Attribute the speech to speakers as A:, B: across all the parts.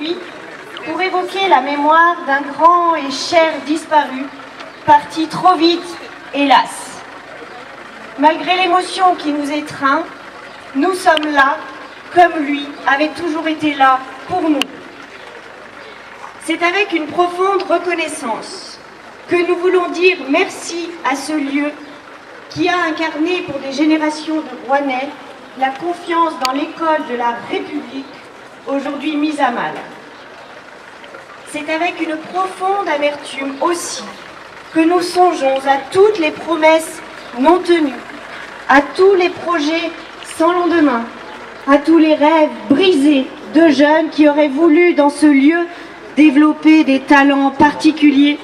A: aujourd'hui pour évoquer la mémoire d'un grand et cher disparu, parti trop vite, hélas. Malgré l'émotion qui nous étreint, nous sommes là, comme lui avait toujours été là pour nous. C'est avec une profonde reconnaissance que nous voulons dire merci à ce lieu qui a incarné pour des générations de Rouennais la confiance dans l'école de la République, aujourd'hui mise à mal. C'est avec une profonde amertume aussi que nous songeons à toutes les promesses non tenues, à tous les projets sans lendemain, à tous les rêves brisés de jeunes qui auraient voulu dans ce lieu développer des talents particuliers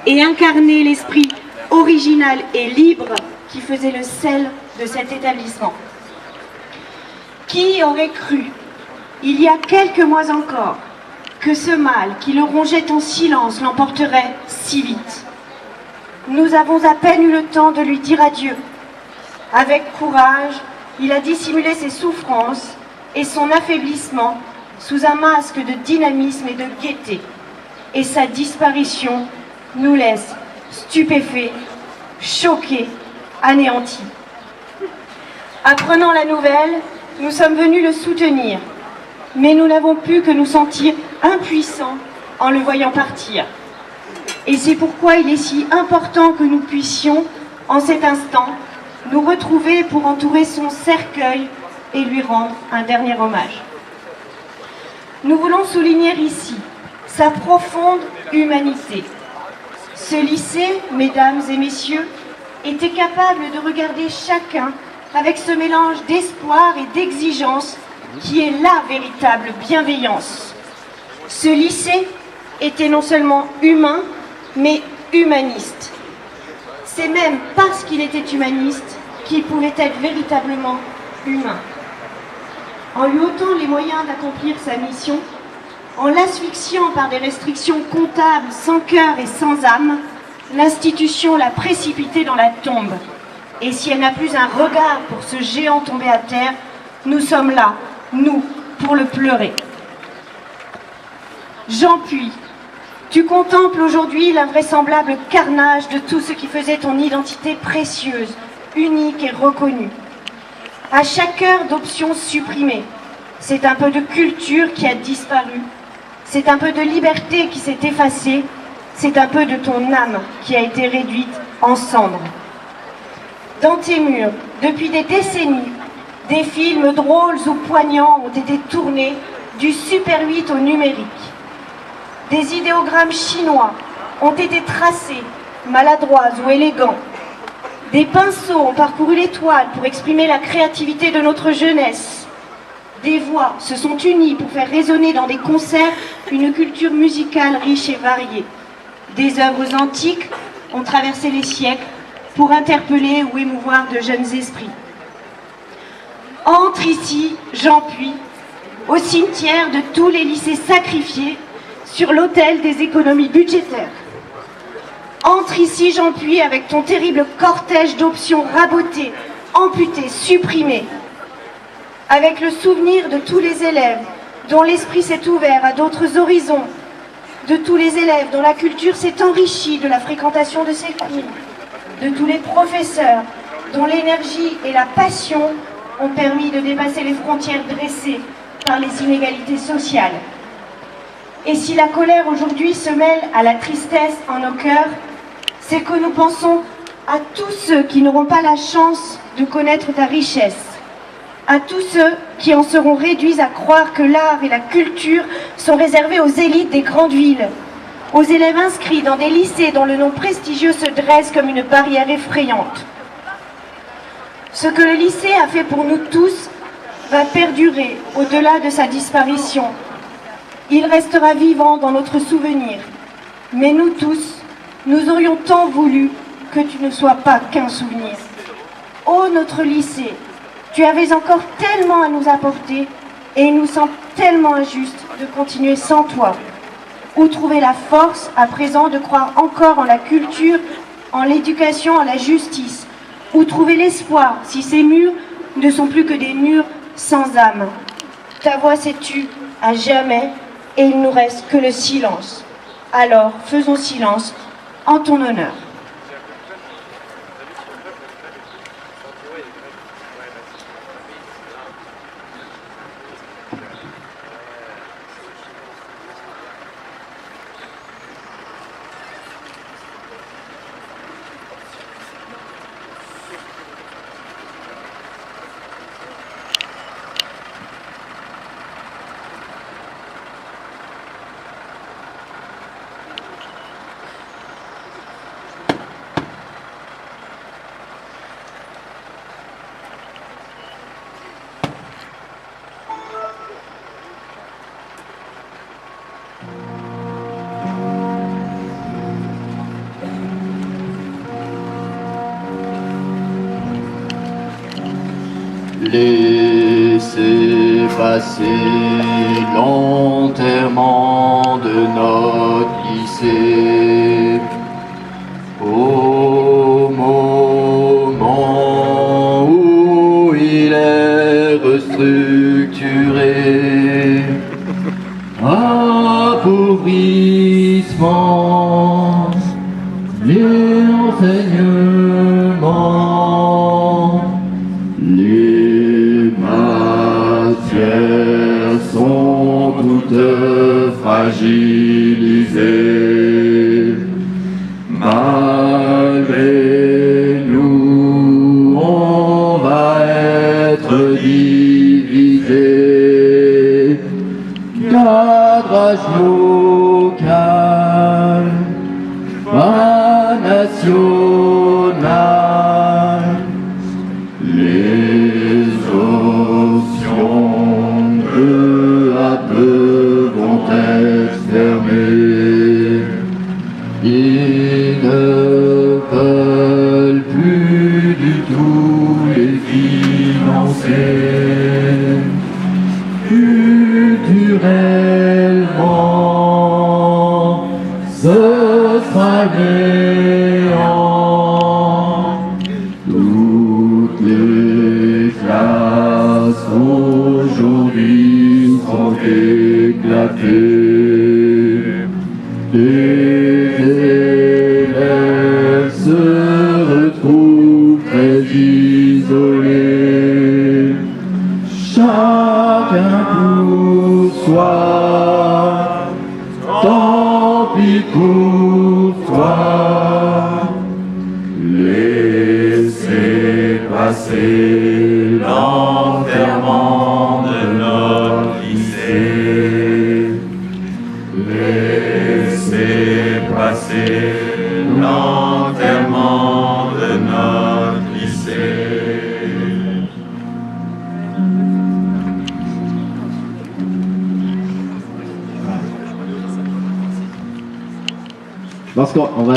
A: et incarner l'esprit original et libre qui faisait le sel de cet établissement. Qui aurait cru, il y a quelques mois encore, que ce mal qui le rongeait en silence l'emporterait si vite? Nous avons à peine eu le temps de lui dire adieu. Avec courage, il a dissimulé ses souffrances et son affaiblissement sous un masque de dynamisme et de gaieté. Et sa disparition nous laisse stupéfaits, choqués, anéantis. Apprenant la nouvelle, nous sommes venus le soutenir, mais nous n'avons pu que nous sentir impuissants en le voyant partir. Et c'est pourquoi il est si important que nous puissions, en cet instant, nous retrouver pour entourer son cercueil et lui rendre un dernier hommage. Nous voulons souligner ici sa profonde humanité. Ce lycée, mesdames et messieurs, était capable de regarder chacun avec ce mélange d'espoir et d'exigence qui est la véritable bienveillance. Ce lycée était non seulement humain, mais humaniste. C'est même parce qu'il était humaniste qu'il pouvait être véritablement humain. En lui ôtant les moyens d'accomplir sa mission, en l'asphyxiant par des restrictions comptables sans cœur et sans âme, l'institution l'a précipité dans la tombe. Et si elle n'a plus un regard pour ce géant tombé à terre, nous sommes là, nous, pour le pleurer. Jean Puy, tu contemples aujourd'hui l'invraisemblable carnage de tout ce qui faisait ton identité précieuse, unique et reconnue. À chaque heure d'options supprimées, c'est un peu de culture qui a disparu, c'est un peu de liberté qui s'est effacée, c'est un peu de ton âme qui a été réduite en cendres. Dans tes murs, depuis des décennies, des films drôles ou poignants ont été tournés du Super 8 au numérique. Des idéogrammes chinois ont été tracés, maladroits ou élégants. Des pinceaux ont parcouru les toiles pour exprimer la créativité de notre jeunesse. Des voix se sont unies pour faire résonner dans des concerts une culture musicale riche et variée. Des œuvres antiques ont traversé les siècles pour interpeller ou émouvoir de jeunes esprits. Entre ici, Jean Puy, au cimetière de tous les lycées sacrifiés sur l'autel des économies budgétaires. Entre ici, Jean Puy, avec ton terrible cortège d'options rabotées, amputées, supprimées. Avec le souvenir de tous les élèves dont l'esprit s'est ouvert à d'autres horizons, de tous les élèves dont la culture s'est enrichie de la fréquentation de ces cours, de tous les professeurs dont l'énergie et la passion ont permis de dépasser les frontières dressées par les inégalités sociales. Et si la colère aujourd'hui se mêle à la tristesse en nos cœurs, c'est que nous pensons à tous ceux qui n'auront pas la chance de connaître ta richesse, à tous ceux qui en seront réduits à croire que l'art et la culture sont réservés aux élites des grandes villes, aux élèves inscrits dans des lycées dont le nom prestigieux se dresse comme une barrière effrayante. Ce que le lycée a fait pour nous tous va perdurer au-delà de sa disparition. Il restera vivant dans notre souvenir. Mais nous tous, nous aurions tant voulu que tu ne sois pas qu'un souvenir. Ô notre lycée, tu avais encore tellement à nous apporter et il nous semble tellement injuste de continuer sans toi. Où trouver la force à présent de croire encore en la culture, en l'éducation, en la justice? Où trouver l'espoir si ces murs ne sont plus que des murs sans âme? Ta voix s'est tue à jamais et il nous reste que le silence. Alors, faisons silence en ton honneur.
B: Laissez passer l'enterrement de notre lycée. Au moment où il est restructuré, appauvrissement, l'enseignement, les matières sont toutes fragilisées. Malgré nous, on va être divisé. Cadrage local, pas national. Les options peu à peu vont être fermées. Ils ne veulent plus du tout les financer. Culturellement, ce sera néant. Toutes les classes aujourd'hui sont éclatées. Les élèves se retrouvent très isolés. Chacun pour soi, tant pis pour toi. Laissez passer l'enterrement de notre lycée. Laissez passer l'enterrement de notre lycée. Je pense qu'on va...